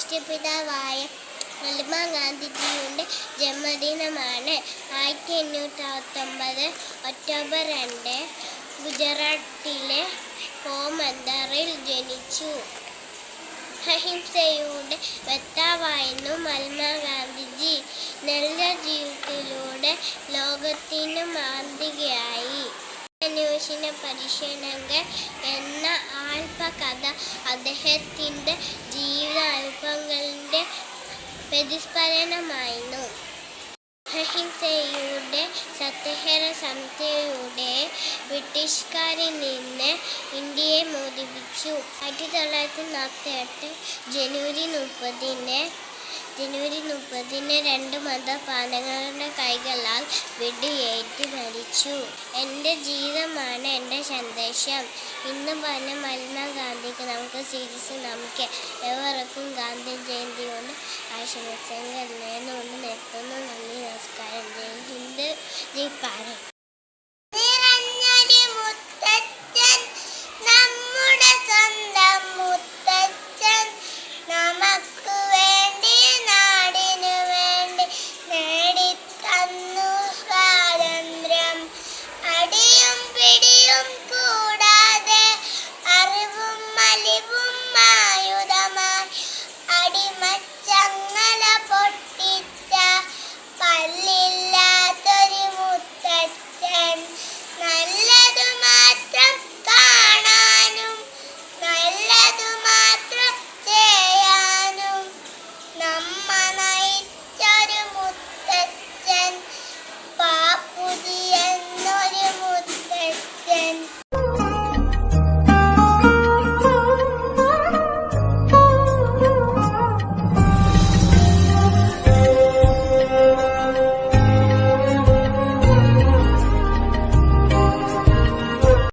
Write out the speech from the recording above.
രാഷ്ട്രപിതാവായ മഹാത്മാഗാന്ധിജിയുടെ ജന്മദിനമാണ്. 1869 ഒക്ടോബർ 2 ഗുജറാത്തിലെ പോർബന്ദറിൽ ജനിച്ചു. അഹിംസയുടെ വക്താവായിരുന്നു മഹാത്മാഗാന്ധിജി. നല്ല ജീവിതത്തിലൂടെ ലോകത്തിന് മാതൃകയായി. അന്വേഷണ പരീക്ഷണങ്ങൾ എന്ന ആത്മകഥ അദ്ദേഹത്തിൻ്റെ ജീവിതാനുഭവങ്ങളുടെ പ്രതിഫലനമായിരുന്നു. അഹിംസയുടെ സത്യസന്ധതയുടെ ബ്രിട്ടീഷുകാരിൽ നിന്ന് ഇന്ത്യയെ മോചിപ്പിച്ചു. 1948 ജനുവരി 30 രണ്ട് മതപാതകളുടെ കൈകളാൽ വെടിയേറ്റ് മരിച്ചു. എൻ്റെ ജീവിതമാണ് എൻ്റെ സന്ദേശം ഇന്ന് പറഞ്ഞ മഹാത്മാഗാന്ധിക്ക് നമുക്ക് സ്വീകരിച്ച് നമുക്ക് ഏവർക്കും ഗാന്ധി ജയന്തി കൊണ്ട് ആശംസകൾ നേർന്നുകൊണ്ട് നിർത്തുന്നു. നന്ദി, നമസ്കാരം. ജയ് ഹിന്ദ്, ജയ് ഭാരത്.